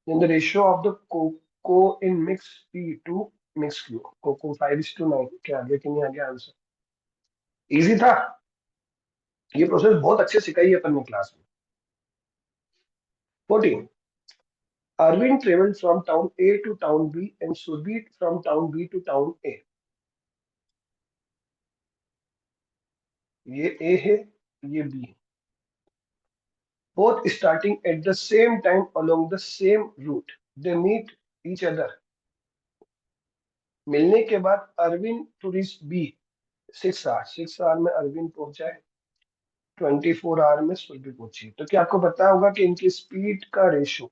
in the ratio of the cocoa in mix P to mix Q, cocoa 5:9। क्या आ गया कि नहीं आ गया आंसर? इजी था, ये प्रोसेस बहुत अच्छे सिखाई है अपन ने क्लास में। 14। Arvind traveled from town A to town B and Surbhi from town B to town A। ये A है, ये B है, both starting at the same time along the same route। They meet each other। मिलने के बाद Arvind to reach B 6 hour, 6 hour में अरविंद पहुंचा है, 24 आवर में सुरभि पहुंची। तो क्या आपको पता होगा कि इनकी स्पीड का रेशो,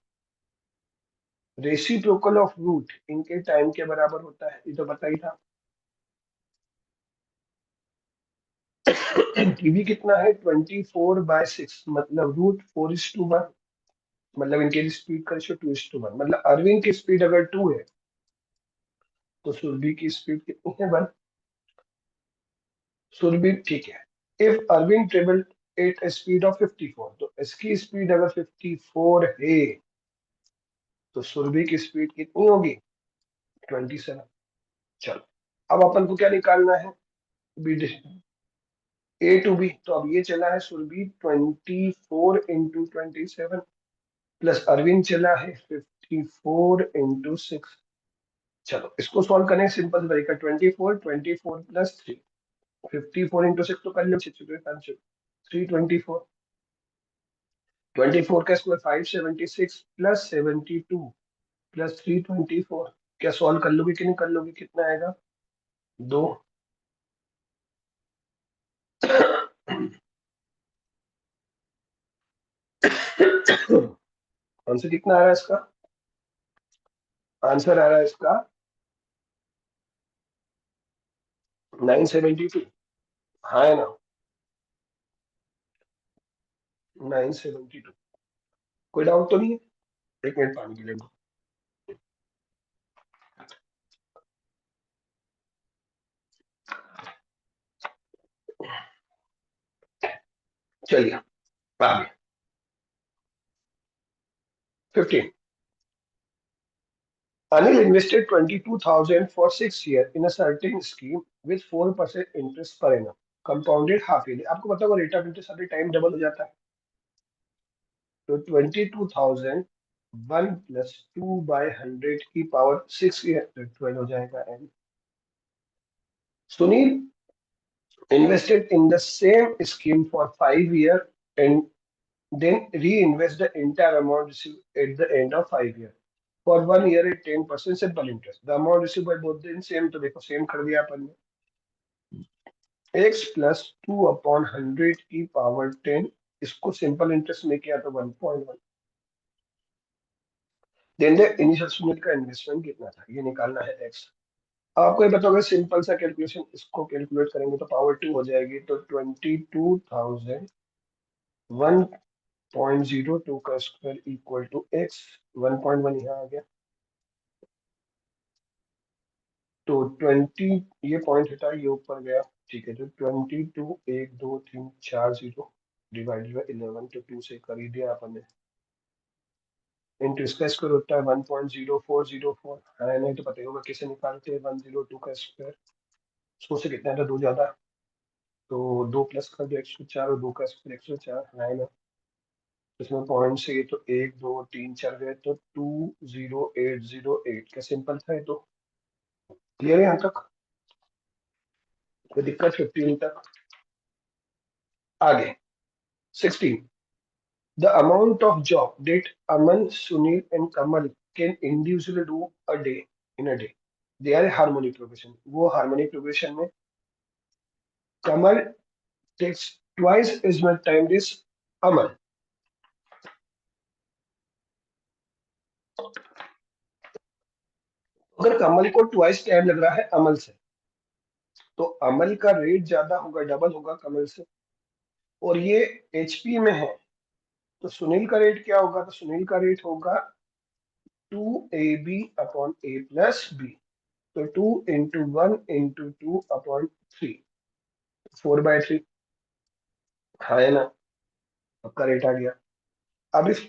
रेसिप्रोकल ऑफ रूट इनके टाइम के बराबर होता है, ये तो पता ही था। टीवी कितना है, 24/6, मतलब रूट 4:1, मतलब इनके स्पीड का रेशो 2:1। मतलब अरविंद की स्पीड अगर 2 है तो सुरभि की स्पीड कितनी है, 1। सुरभि, ठीक है। If Arvind travel at speed of 54, तो इसकी स्पीड अगर 54 है तो सुरभि की स्पीड कितनी होगी, 27। चलो अब अपन को क्या निकालना है, बी, ए टू बी। तो अब ये चला है सुरभि 24 × 27 प्लस अरविंद चला है 54 × 6। चलो इसको सॉल्व करें, सिंपल तरीका, 24 +3, 54 × 6 तो कर लो, 324, 24 का स्क्वायर 576 प्लस 72 प्लस 324। क्या सॉल्व कर लोगे कि नहीं कर लोगे, कितना आएगा, 2। आंसर कितना आ रहा है इसका, आंसर आ रहा है इसका 972 हाँ है ना, 972। कोई डाउट तो नहीं है? एक मिनट पानी के लिए। चलिए आगे। 15। Anil invested 22,000 for 6 years in a certain scheme with 4% interest per annum, compounded half yearly। आपको पता होगा रेट ऑफ इंटरेस्ट अभी टाइम डबल हो जाता है। तो 22,000 1 प्लस 2/100 की पावर 6 ईयर 12 हो जाएगा। And Sunil invested in the same scheme for 5 years and then reinvest the entire amount received at the end of 5 years. For 1 year at 10% simple interest. The amount received by both the same, तो देखो सेम कर दिया अपन ने। x प्लस 2/100 की पावर 10, इसको सिंपल इंटरेस्ट में किया तो 1.1। देन द इनिशियल सुनील का इन्वेस्टमेंट कितना था, ये निकालना है x। आपको ये बताओगे सिंपल सा कैलकुलेशन, इसको कैलकुलेट करेंगे तो पावर 2 हो जाएगी। तो 22,000 1.02 का स्क्वायर इक्वल टू x। 1.1 यहाँ आ गया। तो 20, ये पॉइंट हटा, ये ऊपर गया। ठीक है, तो 22 1 2 3 4 0 डिवाइडेड बाई 11, तो 2 से कर ही दिया आपने। इंटू इसका स्क्वायर होता है 1.0404। है नहीं तो पता होगा कैसे निकालते हैं 102 का स्क्वायर। सौ से कितना था, दो ज्यादा, तो दो प्लस कर दो 104, और दो का स्क्वायर 104 है ना। इसमें पॉइंट से ये तो 1 2 3 4 गए, तो 20808 का सिंपल था ये तो। क्लियर है यहाँ तक? कोई दिक्कत? 15 तक आगे। 16। The amount of job that Aman, Sunil, and Kamal can individually do a day in a day. They are harmonic progression. वो harmonic progression में Kamal takes twice as much time as Aman. अगर कमल को ट्वाइस टाइम लग रहा है अमल से, तो अमल का रेट ज्यादा होगा, डबल होगा कमल से। और ये एचपी में है, तो सुनील का रेट क्या होगा? तो सुनील का रेट होगा 2ab/a+b। तो 2 × 1 × 2/3, 4/3। हाँ है ना, आपका रेट आ गया। अब इस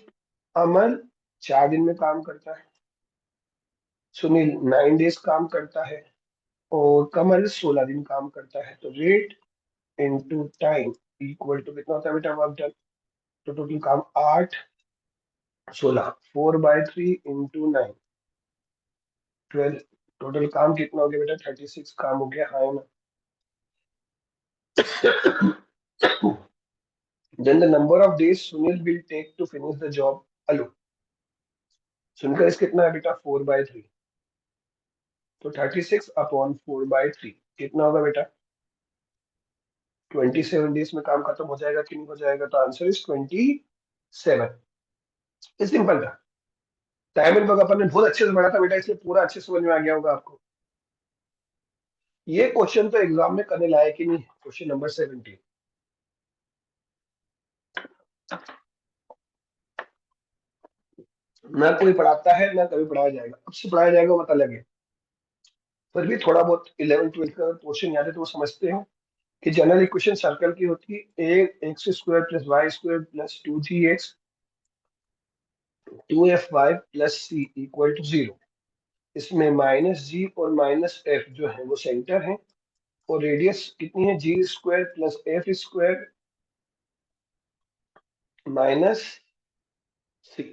अमन 4 दिन में काम करता है, सुनील 9 डेज काम करता है, और कमल 16 दिन काम करता है, तो rate into time equal to कितना होता है बेटा वर्क डन? तो टोटल काम 8 16, 4/3 × 9 12। टोटल काम कितना हो गया बेटा? 36 काम हो गया। हाँ है ना। Then the number of days Sunil will take to finish the job alone. सुनकर इस कितना है बेटा? 4/3। तो 36/4/3 कितना होगा बेटा? 27 डेज में काम खत्म हो जाएगा कि नहीं हो जाएगा? तो आंसर इज 27। सिंपल था। टाइम एंड वर्क अपन ने बहुत अच्छे से पढ़ा था बेटा, इसलिए पूरा अच्छे से समझ में आ गया होगा आपको। ये क्वेश्चन तो एग्जाम में करने लायक ही नहीं। Question number 17। ना कोई पढ़ाता है ना कभी पढ़ाया जाएगा, अब से पढ़ाया जाएगा वो पता लगे। फिर भी थोड़ा बहुत 11th 12th का क्वेश्चन याद है तो वो समझते हो कि जनरल इक्वेशन सर्कल की होती है। A x square plus y square plus 2g(x) 2f(y) plus c equal to 0। इसमें -g और -f जो है वो सेंटर है, और रेडियस कितनी है? g² प्लस f² माइनस सी।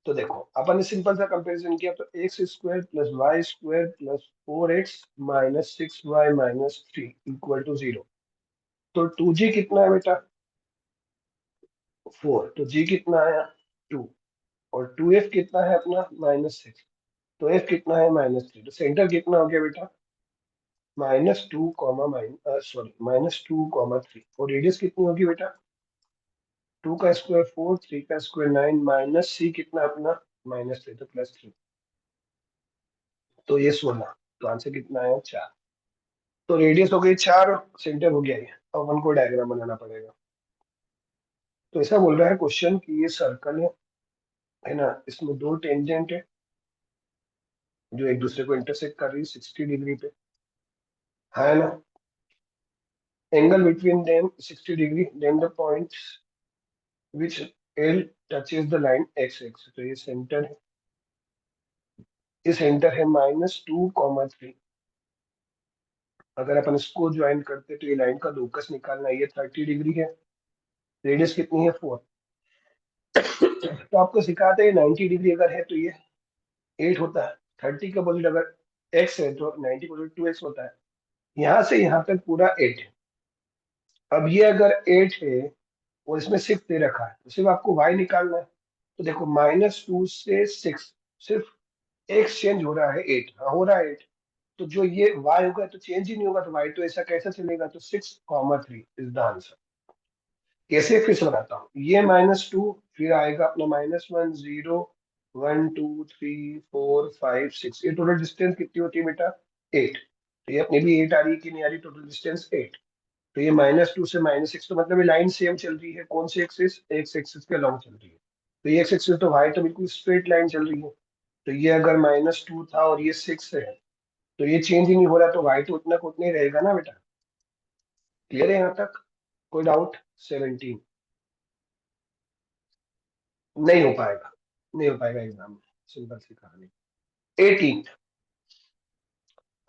तो देखो अपन ने सिंपल सा कंपैरिजन किया, तो x² plus y² plus 4x minus 6y minus 3 equal to 0। तो 2g कितना है बेटा? 4। तो g कितना आया? 2। और 2f कितना है अपना? -6। तो f कितना है? -3। तो सेंटर कितना हो गया बेटा? -2 सॉरी -2 3। और रेडियस कितनी होगी बेटा? 2 का स्क्वायर 4, 3 का स्क्वायर 9, माइनस सी कितना अपना? -3, तो +3। तो ये 16। तो आंसर कितना आया? 4। तो रेडियस हो गई 4, सेंटर हो गया ये। अब अपन को डायग्राम बनाना पड़ेगा। तो ऐसा बोल रहा है क्वेश्चन कि ये सर्कल है ना, इसमें दो टेंजेंट है जो एक दूसरे को इंटरसेक्ट कर रही है 60 डिग्री पे, है ना। Angle between them 60 degree, then the point which L touches the line X X. तो ये सेंटर है, ये सेंटर है -2, 3। अगर अपन इसको ज्वाइन करते तो ये लाइन का लोकस निकालना है, ये 30 डिग्री है, रेडियस कितनी है 4। तो आपको सिखाते हैं 90 डिग्री अगर है तो ये 8 होता है, 30 का बदले अगर x है तो 90 बदले 2x होता है। यहाँ से यहाँ तक पूरा 8 है। अब ये अगर 8 है और इसमें 6 दे रखा है तो सिर्फ आपको y निकालना है। तो देखो -2 से 6, सिर्फ x चेंज हो रहा है 8, हाँ हो रहा है 8। तो जो ये y होगा तो चेंज ही नहीं होगा, तो y तो ऐसा कैसे चलेगा, तो 6, 3 इज द आंसर। कैसे फिर से बताता हूँ, ये -2, फिर आएगा अपना -1 0 1 2 3 4 5 6, ये टोटल डिस्टेंस कितनी होती है बेटा 8। तो ये अपनी भी 8 आ रही है कि नहीं आ रही, टोटल डिस्टेंस 8। तो ये -2 से -6, तो मतलब ये लाइन सेम चल रही है, कौन सी एक्सिस, एक्स एक्सिस के अलॉन्ग चल रही है। तो ये एक्स एक्सिस तो भाई तो बिल्कुल स्ट्रेट लाइन चल रही है। तो ये अगर -2 था और ये 6 है तो ये चेंज ही नहीं हो रहा, तो वाई तो उतना का उतना ही रहेगा ना बेटा। क्लियर है यहाँ तक, कोई डाउट। 17 नहीं हो पाएगा, नहीं हो पाएगा एग्जाम में, सिंपल सी कहानी। 18,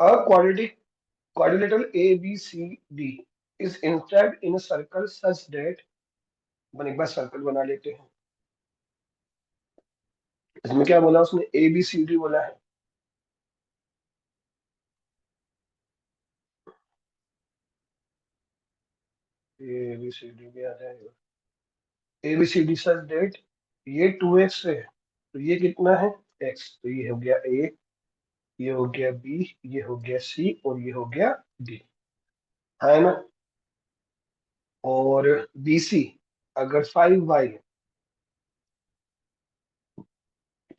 अ quadrilateral ABCD is inscribed in a circle such that, अपन एक बार सर्कल बना लेते हैं। इसमें क्या बोला उसने, ABCD बोला है। ABCD भी आ जाएगा, ABCD सच डेट, ये 2x है तो ये कितना है x, तो ये हो गया A, ये हो गया B, ये हो गया C और ये हो गया D, है ना। और BC अगर 5y है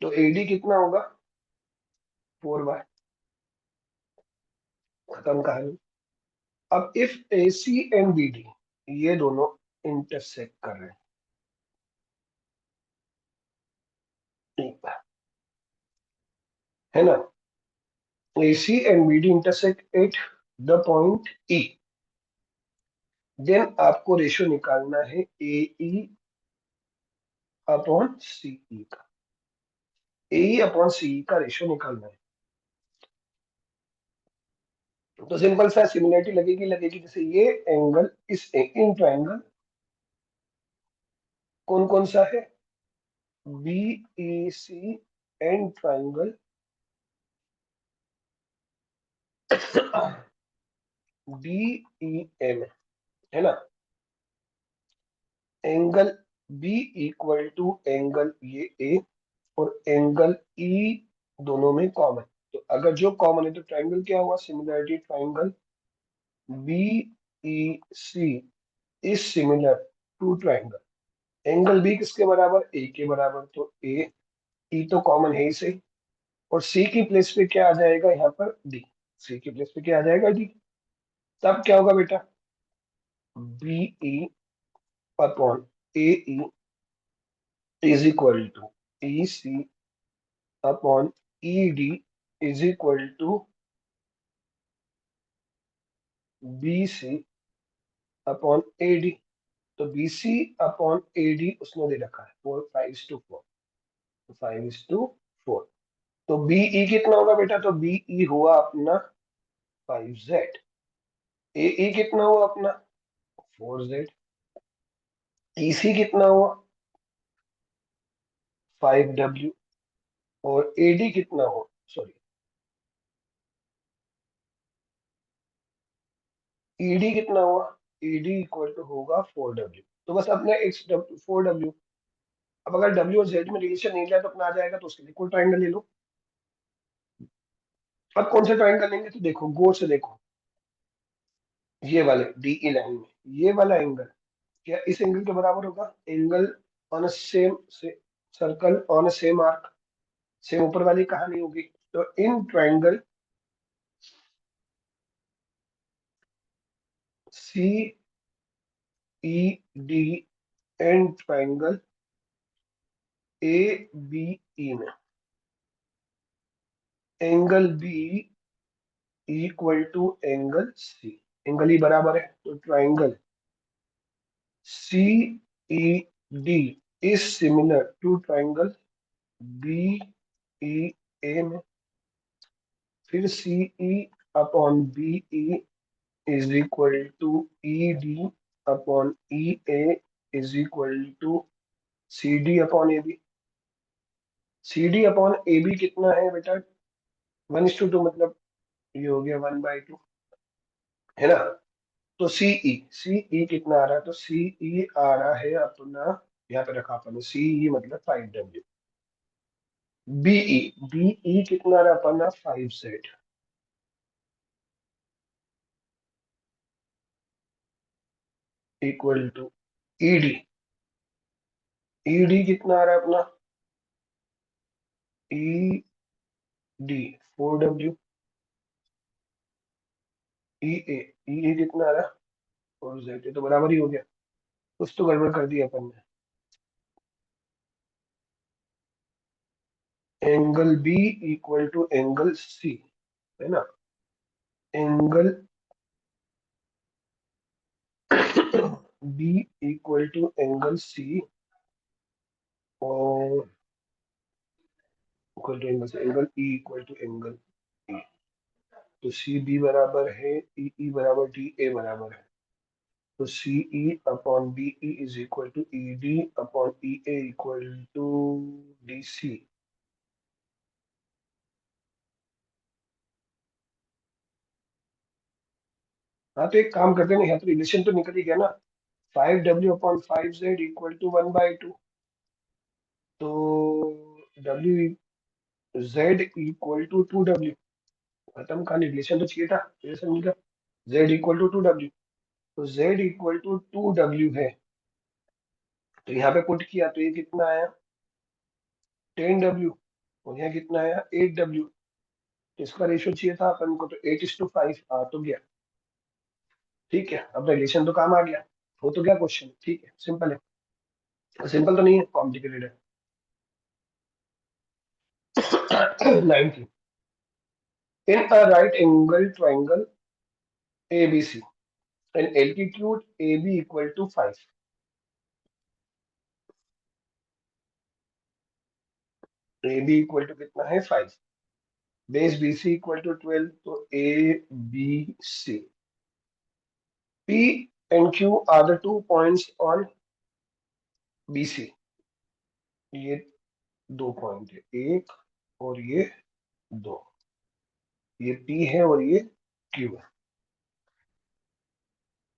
तो AD कितना होगा 4y। खत्म कहानी। अब इफ AC एंड BD ये दोनों इंटरसेक्ट कर रहे हैं, ठीक है ना, AC and BD intersect at the point E, then आपको रेशियो निकालना है AE अपॉन CE का। AE अपॉन CE का रेशियो निकालना है। तो सिंपल सा सिमिलरिटी लगेगी लगेगी, जैसे ये एंगल इस इन ट्राइंगल कौन कौन सा है, BEC एंड ट्राइंगल DEM, है ना। Angle B equal to angle ये ए और एंगल ई दोनों में कॉमन। तो अगर जो कॉमन है तो ट्राइंगल क्या हुआ, similarity triangle B E C is similar to triangle angle B किसके बराबर, ए के बराबर, तो ए ई तो कॉमन है ही सही। और सी की प्लेस पे क्या आ जाएगा यहाँ पर डी, सी की प्लेस पे क्या आ जाएगा डी। तब क्या होगा बेटा, b e upon a e is equal to e c upon e d is equal to b c upon a d. तो b c upon a d उसने दे रखा है 4 5:4, 5:4। तो बीई कितना होगा बेटा, तो बीई हुआ अपना 5z, ए कितना हुआ अपना 4z, ईसी कितना हुआ 5w, और एडी कितना हो, सॉरी ईडी कितना हुआ, ईडी इक्वल टू होगा 4w। तो बस अपने x 4w। अब अगर w और z में रिलेशन नहीं लिया तो अपना आ जाएगा, तो उसके लिए कोई ट्राइंगल ले लो। अब कौन सा ट्राइंगल लेंगे, तो देखो गौर से देखो, ये वाले डीई लाइन में ये वाला एंगल क्या इस एंगल के बराबर होगा, angle on same circle on same arc, same ऊपर वाली कहानी होगी। तो इन triangle c e d and triangle a b e में angle B equal to angle c, angle e बराबर है तो triangle c e d is similar to triangle B e a में, फिर c e upon b e is equal to e d upon e a is equal to c D upon A B. C D upon A B कितना है बेटा, 1:2, मतलब ये हो गया 1/2, है ना। तो सीई कितना आ रहा है, तो सीई आ रहा है अपना, यहाँ पे रखा अपन सीई मतलब 5W। बीई बीई कितना आ रहा है अपना 5Z equal to ED, ED कितना आ रहा है अपना ई डी 4W, ई ए ई ए कितना आ रहा है 4Z, ये तो बराबर ही हो गया, कुछ तो गड़बड़ कर दिया अपन ने। Angle B equal to angle C, है ना, angle B equal to angle C और इक्वल टू एंगल से angle E equal to angle E, तो सी बी बराबर है ई बराबर डी ए बराबर है, तो c e upon b e is equal to e d upon e a equal to d c. हाँ तो एक काम करते हैं ना, यहाँ तो रिलेशन तो निकल ही गया ना, 5W upon 5Z equal to 1/2, तो W Z equal to 2W, खत्म कहानी, रिलेशन तो चाहिए था, रिलेशन मिल गया, Z इक्वल टू 2W, तो Z इक्वल टू 2W है, तो यहाँ पे पुट किया तो ये कितना आया 10W, और यहाँ कितना आया 8W, तो इसका रेशियो चाहिए था अपन को, तो 8:5 आ तो गया। ठीक है, अब रिलेशन तो काम आ गया, हो तो गया क्वेश्चन, ठीक है, सिंपल है, सिंपल तो नहीं है, कॉम्प्लिकेटेड है। 19, in a right angle triangle ABC and altitude AB equal to 5, AB equal to कितना है 5, बेस BC इक्वल टू 12, तो ABC P and Q are the 2 points on BC, ये 2 पॉइंट है, एक और ये 2, ये P है और ये Q है।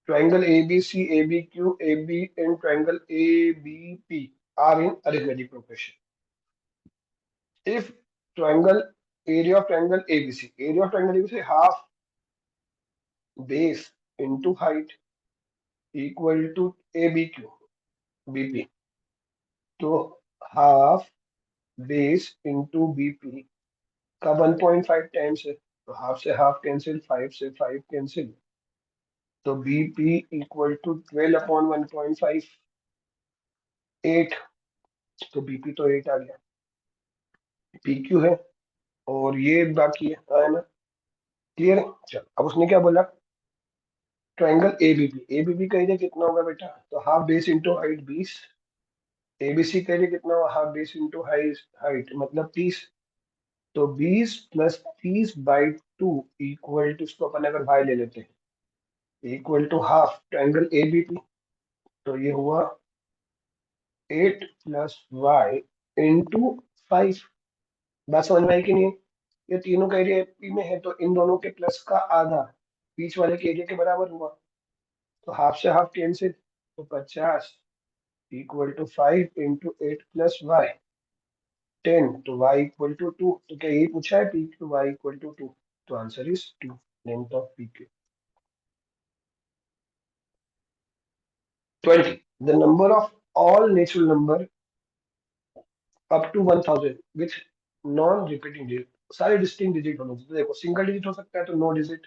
Triangle ABC ABQ AB and triangle ABP are in arithmetic progression. If triangle area of triangle ABC half base into height equal to ABQ BP, तो हाफ बेस इंटू बीपी का 1.5 टाइम्स है, तो हाफ से हाफ कैंसिल, 5 से 5 कैंसिल, तो बीपी इक्वल टू 12/1.5, 8, तो बीपी तो 8 आ गया, पीक्यू है और ये बाकी है ना, क्लियर है। चल अब उसने क्या बोला, ट्राइंगल एबीपी का एरिया कितना होगा बेटा, तो half base into height 20, ABC का एरिया कितना होगा हाफ बेस इंटू हाइट मतलब 30, तो 20 प्लस 30/2 इक्वल टू, इसको अपन अगर वाई ले लेते हैं equal to half triangle ABP, तो ये हुआ 8 प्लस वाई इंटू 5, बात समझ में आई कि नहीं, ये तीनों का एरिया एपी में है, तो इन दोनों के प्लस का आधा बीच वाले के एरिया के बराबर हुआ, तो हाफ से हाफ कैंसिल, तो 50 equal to 5 into 8 plus Y 10, तो y इक्वल टू 2, तो क्या यही पूछा है P Q y equal to 2, तो answer is 2, length of P Q. 20, the number of all natural number up to 1000 with non repeating digit, सारे डिस्टिंक्ट डिजिट होने चाहिए, तो देखो सिंगल डिजिट हो सकता है तो नो डिजिट,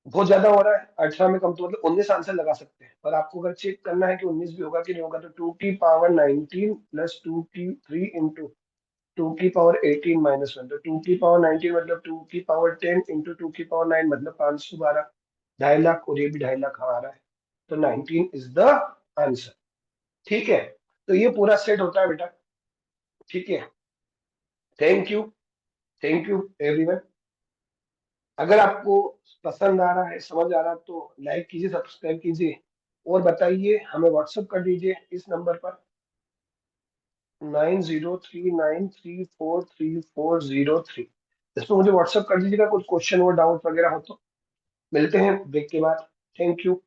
बहुत ज्यादा हो रहा है, 18 में कम, तो मतलब 19 आंसर लगा सकते हैं, पर आपको अगर चेक करना है कि 19 भी होगा कि नहीं होगा, तो 2 की पावर 19 प्लस 2 की 3 इंटू 2 की पावर 18 - 1, तो 2 की पावर 19 मतलब 2 की पावर 10 इंटू 2 की पावर 9 मतलब 512, 2.5 लाख, और ये भी 2.5 लाख आ रहा है, तो 19 इज द आंसर। ठीक है, तो ये पूरा सेट होता है बेटा। ठीक है, thank you, thank you everyone. अगर आपको पसंद आ रहा है, समझ आ रहा है, तो लाइक कीजिए, सब्सक्राइब कीजिए, और बताइए, हमें व्हाट्सअप कर दीजिए इस नंबर पर 9039343403। इसमें मुझे व्हाट्सअप कर दीजिएगा, कुछ क्वेश्चन और डाउट वगैरह हो तो। मिलते हैं ब्रेक के बाद। Thank you.